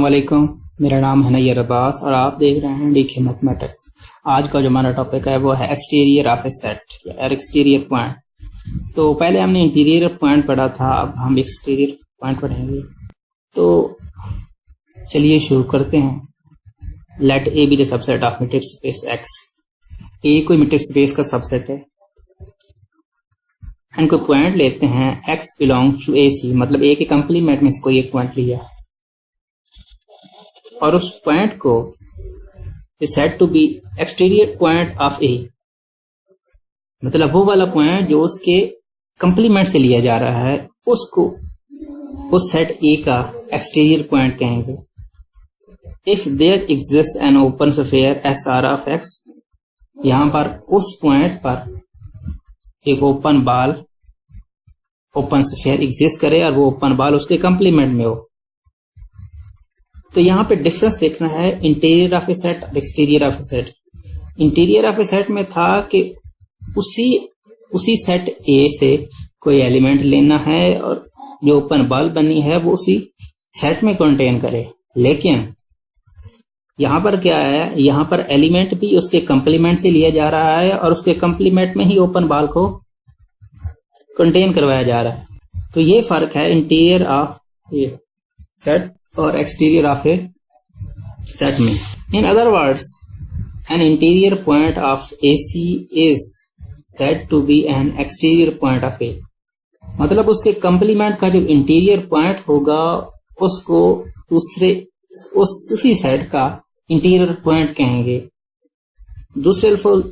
अस्सलामुअलैकुम, मेरा नाम है नैयर अब्बास और आप देख रहे हैं डीके मैथमेटिक्स। आज का जो हमारा टॉपिक है वो है एक्सटीरियर ऑफ ए सेट या एक्सटीरियर पॉइंट। तो पहले हमने इंटीरियर पॉइंट पढ़ा था, अब हम एक्सटीरियर पॉइंट पढ़ेंगे। तो चलिए शुरू करते हैं। Let A be the subset of metric space X. A कोई मीट्रिक स्पेस का सबसेट है एंड कोई पॉइंट लेते हैं X belong to A C, मतलब ए के कंप्लीमेंट में कोई एक पॉइंट लिया और उस पॉइंट को is said to be exterior point of A, मतलब वो वाला पॉइंट जो उसके कंप्लीमेंट से लिया जा रहा है उसको उस सेट ए का एक्सटीरियर पॉइंट कहेंगे। If there exist an open sphere S R of X, यहां पर उस पॉइंट पर एक open ball open sphere exist करे और वो ओपन बॉल उसके कंप्लीमेंट में हो। तो यहाँ पे डिफरेंस देखना है इंटीरियर ऑफ ए सेट और exterior of a set. Interior of a set में था कि उसी सेट ए से कोई एलिमेंट लेना है और जो ओपन बॉल बनी है वो उसी सेट में कंटेन करे, लेकिन यहाँ पर क्या है, यहाँ पर एलिमेंट भी उसके कंप्लीमेंट से लिया जा रहा है और उसके कंप्लीमेंट में ही ओपन बॉल को कंटेन करवाया जा रहा है। तो ये फर्क है इंटीरियर ऑफ ए सेट और एक्सटीरियर ऑफ ए सेट में। In other words, an interior point of A C is said to be an exterior point of A, मतलब उसके कंप्लीमेंट का जो इंटीरियर पॉइंट होगा उसको उसी सेट का इंटीरियर पॉइंट कहेंगे। दूसरे अल्फाज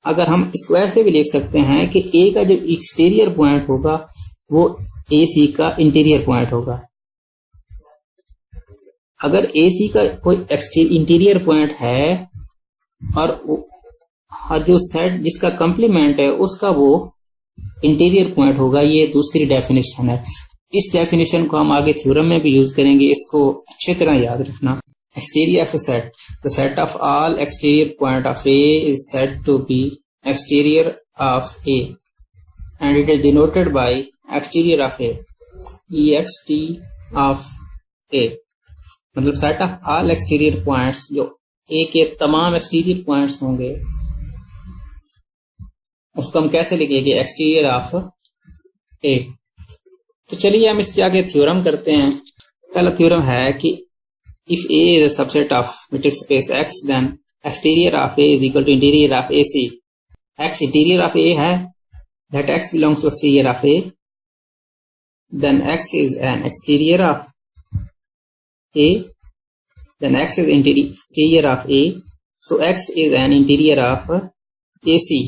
अगर हम इसको ऐसे भी लिख सकते हैं कि ए का जो एक्सटीरियर पॉइंट होगा वो ए सी का इंटीरियर पॉइंट होगा। अगर ए सी का कोई इंटीरियर पॉइंट है और जो सेट जिसका कंप्लीमेंट है उसका वो इंटीरियर पॉइंट होगा, ये दूसरी डेफिनेशन है। इस डेफिनेशन को हम आगे थ्योरम में भी यूज करेंगे, इसको अच्छी तरह याद रखना। Exterior of a set, the set of all exterior point of A is said to be exterior of A and it is denoted by exterior of A, ext of A, मतलब set of all exterior points, जो A के तमाम exterior points होंगे उसको हम कैसे लिखेंगे, exterior of A। तो चलिए हम इसके आगे थ्योरम करते हैं। पहला थ्योरम है कि if A is a subset of metric space X, then exterior of A is equal to interior of AC. X interior of A है, that X belongs to exterior of A, then X is an exterior of A, then X is exterior of A, so X is an interior of AC।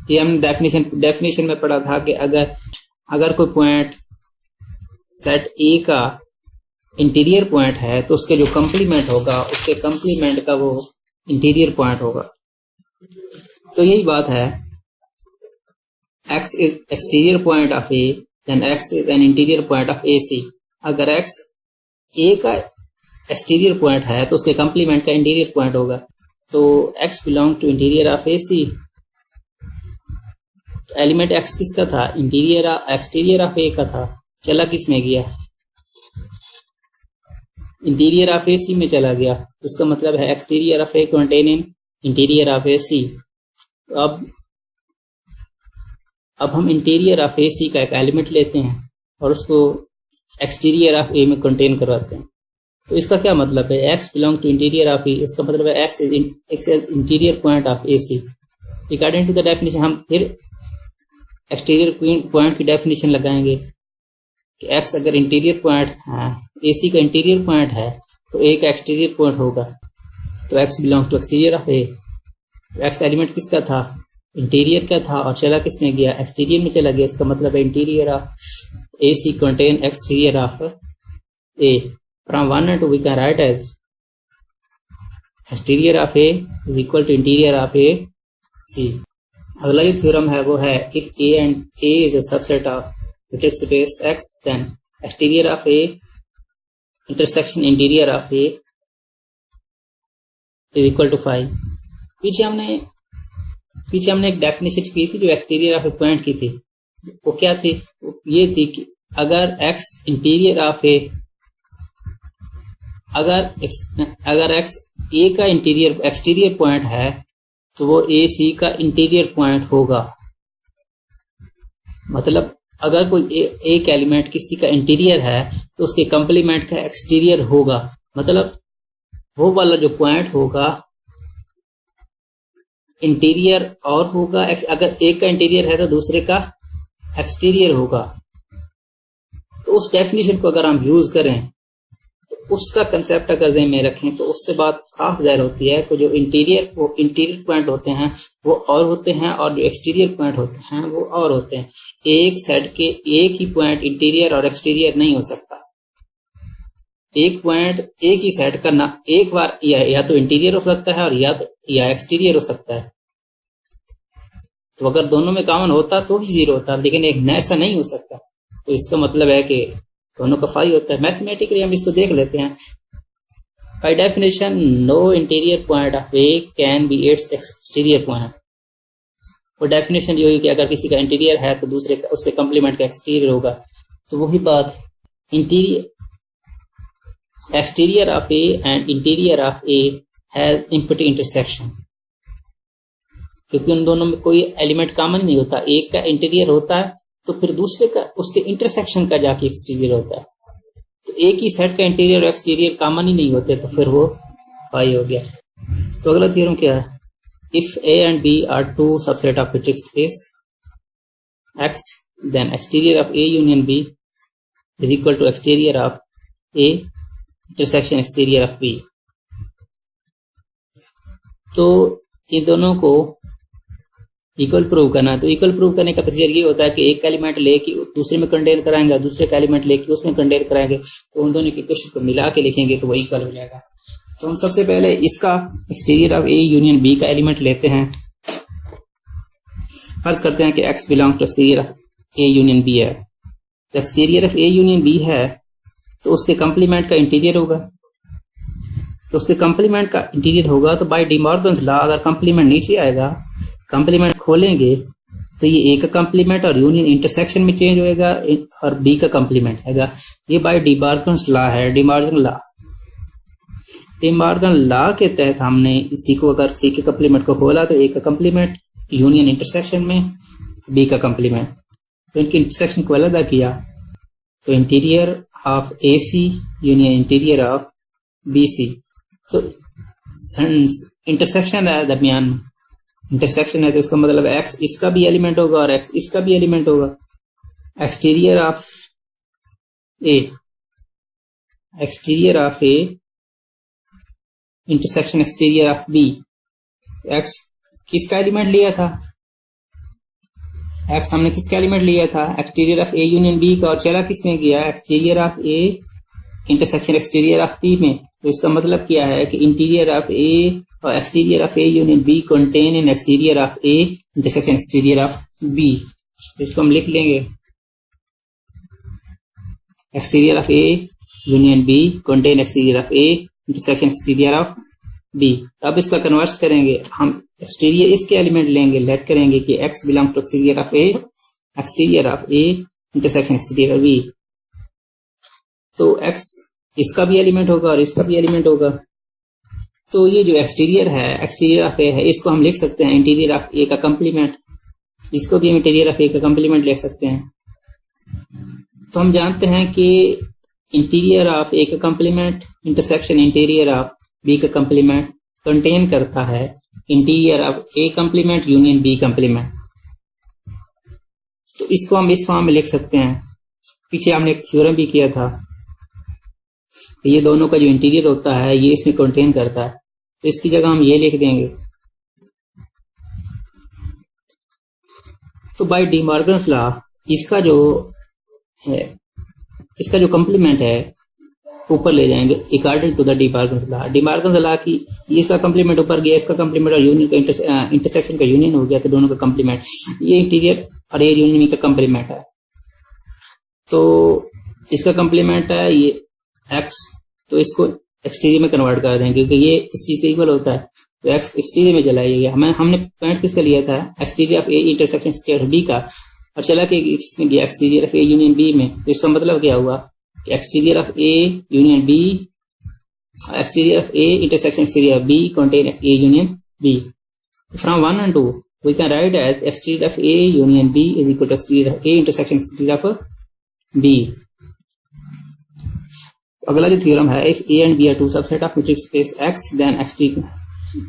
ये हम definition में पढ़ा था कि अगर कोई point set A का interior point है तो उसके जो कंप्लीमेंट होगा उसके कंप्लीमेंट का वो इंटीरियर पॉइंट होगा। तो यही बात है, x is exterior point of a, then x is an interior point of AC। अगर x a का एक्सटीरियर पॉइंट है तो उसके कंप्लीमेंट का इंटीरियर पॉइंट होगा। तो x belong to interior of AC। Element x किसका था, एक्सटीरियर ऑफ a का था, चला किस में गया, इंटीरियर ऑफ ए सी में चला गया। उसका मतलब है exterior of A containing interior of A C. तो अब हम इंटीरियर ऑफ ए सी का एक एलिमेंट लेते हैं और उसको एक्सटीरियर ऑफ ए में कंटेन करवाते हैं। तो इसका क्या मतलब है, X belong to interior of A, इसका मतलब है X is interior point of A C. According to the definition हम फिर एक्सटीरियर पॉइंट की डेफिनेशन लगाएंगे कि एक्स अगर इंटीरियर पॉइंट है, AC का इंटीरियर पॉइंट है तो A का एक्सटीरियर पॉइंट होगा। तो X belong to exterior of A। X element किसका था, इंटीरियर का था और चला किस में गया, एक्सटीरियर में चला गया। इसका मतलब है interior of AC contain exterior of A। From 1 and 2 we can write as exterior of A is equal to interior of A C। अगला जो थ्योरम है वो है if A and A is a subset of metric space X, then exterior of A intersection interior of A is equal to 5। पीछे हमने एक definition की थी जो एक्सटीरियर ऑफ ए पॉइंट की थी, वो क्या थी, ये थी कि अगर X इंटीरियर ऑफ ए अगर एक्स ए का एक्सटीरियर पॉइंट है तो वो ए सी का इंटीरियर पॉइंट होगा। मतलब अगर कोई एक एलिमेंट किसी का इंटीरियर है तो उसके कंप्लीमेंट का एक्सटीरियर होगा। मतलब वो वाला जो पॉइंट होगा इंटीरियर और होगा, अगर एक का इंटीरियर है तो दूसरे का एक्सटीरियर होगा। तो उस डेफिनेशन को अगर हम यूज करें तो उसका कंसेप्ट अगर ज़हन में रखें तो उससे बात साफ जाहिर होती है कि जो इंटीरियर पॉइंट होते हैं वो और होते हैं और जो एक्सटीरियर पॉइंट होते हैं वो और होते हैं। एक सेट के एक ही पॉइंट इंटीरियर और एक्सटीरियर नहीं हो सकता। एक पॉइंट एक ही सेट का ना एक बार या तो इंटीरियर हो सकता है और या एक्सटीरियर हो सकता है। तो अगर दोनों में कॉमन होता तो ही जीरो होता, लेकिन एक ऐसा नहीं हो सकता। तो इसका मतलब है कि दोनों का फाई होता है। मैथमेटिकली हम इसको देख लेते हैं। By definition no interior point of A can be its exterior point. वो डेफिनेशन ये हुई कि अगर किसी का इंटीरियर है तो दूसरे का उसके कंप्लीमेंट का एक्सटीरियर होगा। तो वही बात exterior of A and interior of A has empty intersection, क्योंकि उन दोनों में कोई एलिमेंट कॉमन नहीं होता। एक का इंटीरियर होता है तो फिर दूसरे का उसके इंटरसेक्शन का जाके एक्सटीरियर होता है। तो एक ही सेट का इंटीरियर और एक्सटीरियर कॉमन ही नहीं होते तो फिर वो पाई हो गया। तो अगला थ्योरम क्या है? If A and B are two subset of matrix space X, then exterior of A union B is equal to exterior of A intersection exterior of B. तो इन दोनों को इक्वल प्रूव करना। तो इक्वल प्रूव करने का procedure ये होता है कि एक एलिमेंट लेके दूसरे में कंडेन कराएंगे, दूसरे का एलिमेंट लेके उसमें कंडेन कराएंगे, तो उन दोनों की इक्वेशन को मिला के लिखेंगे तो वही इक्वल हो जाएगा। तो हम सबसे पहले इसका exterior of A union B का एलिमेंट लेते हैं। फर्ज करते हैं कि X belong to exterior of A union B है। तो exterior of A union B है तो उसके कंप्लीमेंट का इंटीरियर होगा। तो उसके कंप्लीमेंट का इंटीरियर होगा तो बाय डी मॉर्गन्स लॉ अगर कंप्लीमेंट नीचे आएगा, कंप्लीमेंट खोलेंगे तो ये ए का कंप्लीमेंट और यूनियन इंटरसेक्शन में चेंज होएगा और बी का कंप्लीमेंट आएगा। ये बाय डी मॉर्गन्स लॉ है, De Morgan law. De Morgan law के तहत हमने इसी को अगर सी के कंप्लीमेंट को खोला तो ए का कंप्लीमेंट यूनियन इंटरसेक्शन में बी का कंप्लीमेंट, तो इनके इंटरसेक्शन को अलग किया तो interior of A C union interior of B C. तो इंटरसेक्शन है दरमियान में, इंटरसेक्शन है तो उसका मतलब एक्स इसका भी एलिमेंट होगा और एक्स इसका भी एलिमेंट होगा। Exterior of A intersection exterior of B. X किसका एलिमेंट लिया था? एक्स हमने किसका एलिमेंट लिया था? Exterior of A union B का, और चला किस में गया? Exterior of A intersection exterior of B में। तो इसका मतलब क्या है कि इंटीरियर ऑफ ए और exterior of A union B contain in exterior of A intersection exterior of B. तो इसको हम लिख लेंगे exterior of A union B contain exterior of A intersection exterior of B. अब इसका कन्वर्स करेंगे हम, एक्सटीरियर इसके एलिमेंट लेंगे, लेट करेंगे कि X belong to exterior of A intersection exterior of B. तो एक्स इसका भी एलिमेंट होगा और इसका भी एलिमेंट होगा। तो ये जो एक्सटीरियर ऑफ ए है इसको हम लिख सकते हैं इंटीरियर ऑफ ए का कंप्लीमेंट, इसको भी हम इंटीरियर ऑफ ए का कंप्लीमेंट लिख सकते हैं। तो हम जानते हैं कि इंटीरियर ऑफ ए का complement intersection interior of B का कंप्लीमेंट कंटेन करता है interior of A complement union B complement. तो इसको हम इस फॉर्म में लिख सकते हैं। पीछे हमने एक थ्योरम भी किया था, ये दोनों का जो इंटीरियर होता है ये इसमें कंटेन करता है। तो इसकी जगह हम ये लिख देंगे। तो बाय डी मॉर्गन्स लॉ इसका जो कंप्लीमेंट है ऊपर ले जाएंगे according to the De Morgan's law. De Morgan's law की इसका कंप्लीमेंट ऊपर गया, इसका कंप्लीमेंट और यूनियन का इंटरसेक्शन का यूनियन हो गया, तो दोनों का कंप्लीमेंट, ये इंटीरियर और ये यूनियन का कंप्लीमेंट है। तो इसका कंप्लीमेंट है ये एक्स, तो इसको एक्सटीरियर में कन्वर्ट कर देंगे क्योंकि ये इस चीज के इक्वल होता है। तो एक्स एक्सटीरियर में चला गया। हमने पॉइंट किसका लिया था? Exterior of A intersection exterior of B का, और चला के इसमें गया exterior of A union B में। तो इसका मतलब क्या हुआ कि exterior of A union B exterior of A intersection exterior of B contain A union B. From 1 and 2 we can write as exterior of A union B is equal to exterior of A intersection exterior of B. अगला जो theorem है, if A and B are two subset of metric space X then exterior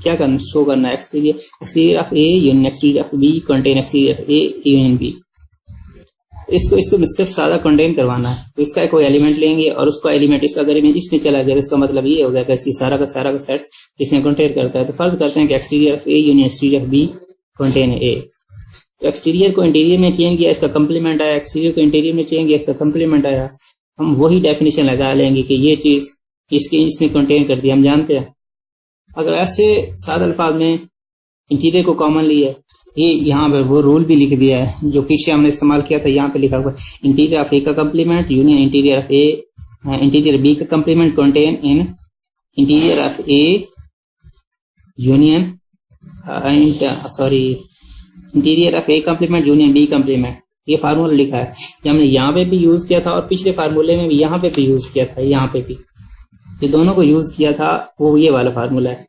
क्या करना show करना है, exterior of A union exterior of B contain exterior of A union B. इसको सिर्फ सादा कंटेन करवाना है, तो इसका कोई एलिमेंट लेंगे और उसका एलिमेंट इस अगर इमेज इसमें चला जाएगा, इसका मतलब ये हो गया कि इसकी सारा का सेट इसमें कंटेन करता है। तो फर्ज करते हैं कि exterior of A union exterior of B contain A. तो एक्सटीरियर को इंटीरियर में चेंज किया, इसका कंप्लीमेंट आया, एक्सटीरियर को इंटीरियर में चेंज किया, इसका कंप्लीमेंट आया। हम वही डेफिनेशन लगा लेंगे कि ये चीज इसमें कंटेन कर दिया। हम जानते हैं अगर ऐसे सादा अल्फाज में इंटीरियर को कॉमन लिया, ये यहाँ पे वो रूल भी लिख दिया है जो पीछे हमने इस्तेमाल किया था, यहाँ पे लिखा हुआ इंटीरियर ऑफ ए का complement union interior of A interior B का complement contain in interior of A union interior of A complement union B complement. ये फार्मूला लिखा है, ये हमने यहाँ पे भी यूज किया था और पिछले फार्मूले में भी यहाँ पे भी यूज किया था, यहाँ पे भी ये दोनों को यूज किया था, वो ये वाला फार्मूला है।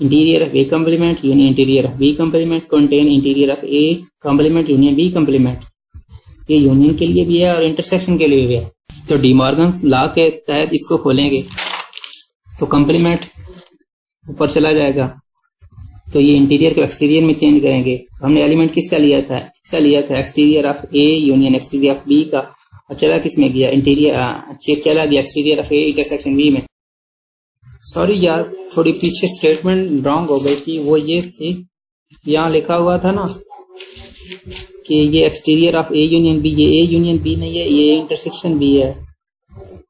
Interior of A complement union interior of B complement contain interior of A complement union B complement. ये यूनियन के लिए भी है और इंटरसेक्शन के लिए भी है। तो डी मॉर्गन लॉ के तहत इसको खोलेंगे तो कम्प्लीमेंट ऊपर चला जाएगा, तो ये इंटीरियर को एक्सटीरियर में चेंज करेंगे। तो हमने एलिमेंट किसका लिया था, इसका लिया था exterior of A union exterior of B का, और चला किस में गया, इंटीरियर चला गया exterior of A intersection B में। सॉरी यार, थोड़ी पीछे स्टेटमेंट रॉन्ग हो गई थी, वो ये थी यहाँ लिखा हुआ था ना कि ये exterior of A union B, ये ए यूनियन बी नहीं है, ये इंटरसेक्शन बी है,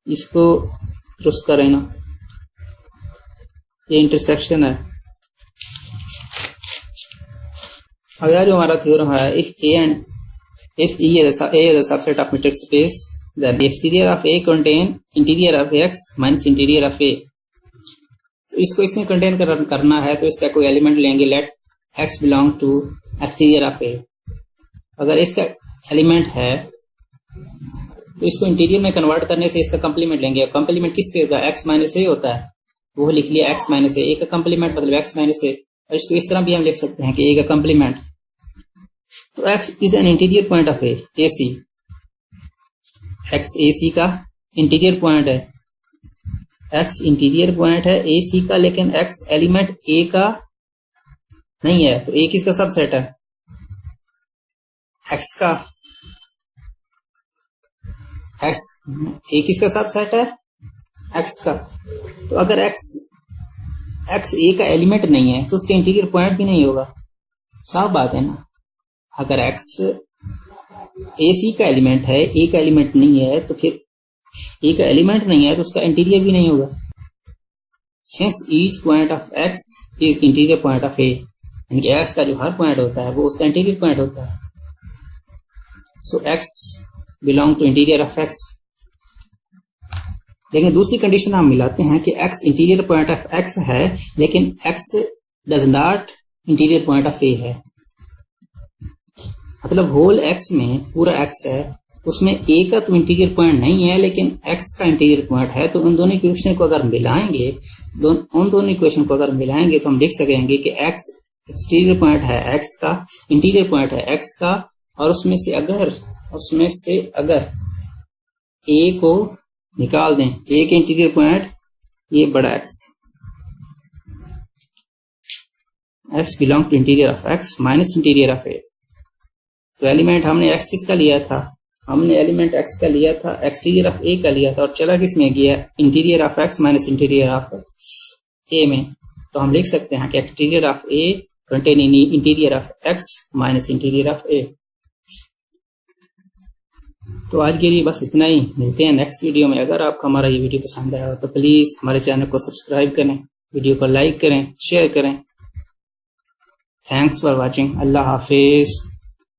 इसको दुरुस्त करें ना, ये इंटरसेक्शन है। अब यार जो हमारा थ्योरम है, if E is a subset of metric space then the exterior of A contain interior of X minus interior of A। तो इसको इसमें कंटेन करना है तो इसका कोई एलिमेंट लेंगे, let X belong to exterior of A। अगर इसका एलिमेंट है तो इसको इंटीरियर में कन्वर्ट करने से इसका कंप्लीमेंट लेंगे। कंप्लीमेंट किसके होगा, X माइनस A होता है, वो लिख लिया X माइनस A का कंप्लीमेंट मतलब X माइनस A। और इसको इस तरह भी हम लिख सकते हैं कि A का कंप्लीमेंट, तो X is an interior point of A, AC X AC का इंटीरियर पॉइंट है, X इंटीरियर पॉइंट है AC का, लेकिन X एलिमेंट A का नहीं है, तो A किसका सबसेट है, X का। X A किसका सबसेट है, X का। तो अगर X A का एलिमेंट नहीं है तो उसका इंटीरियर पॉइंट भी नहीं होगा, साफ बात है ना। अगर X AC का एलिमेंट है, A का एलिमेंट नहीं है, तो फिर A का एलिमेंट नहीं है तो उसका इंटीरियर भी नहीं होगा। Since each point of X is interior point of A, यानी कि X का जो हर पॉइंट होता है वो उसका इंटीरियर पॉइंट होता है। सो X belong to interior of X। लेकिन दूसरी कंडीशन हम मिलाते हैं कि X interior point of X है, लेकिन X does not interior point of A है। मतलब होल X में पूरा X है, उसमें A का तो इंटीरियर पॉइंट नहीं है लेकिन X का इंटीरियर पॉइंट है। तो उन दोनों इक्वेशन को अगर मिलाएंगे तो हम लिख सकेंगे कि X एक्सटीरियर पॉइंट है X का, इंटीरियर पॉइंट है X का, और उसमें से अगर A को निकाल दें, A के इंटीरियर पॉइंट ये बड़ा X belong to interior of X minus interior of A। तो एलिमेंट हमने X किसका लिया था, हमने एलिमेंट X का लिया था, एक्सटीरियर ऑफ A का लिया था, और चला किस में गया, interior of X minus interior of A में। तो हम लिख सकते हैं कि exterior of A contain interior of X minus interior of A। तो आज के लिए बस इतना ही, मिलते हैं नेक्स्ट वीडियो में। अगर आपको हमारा ये वीडियो पसंद आया तो प्लीज हमारे चैनल को सब्सक्राइब करें, वीडियो को लाइक करें, शेयर करें। Thanks for watching. Allah Hafiz.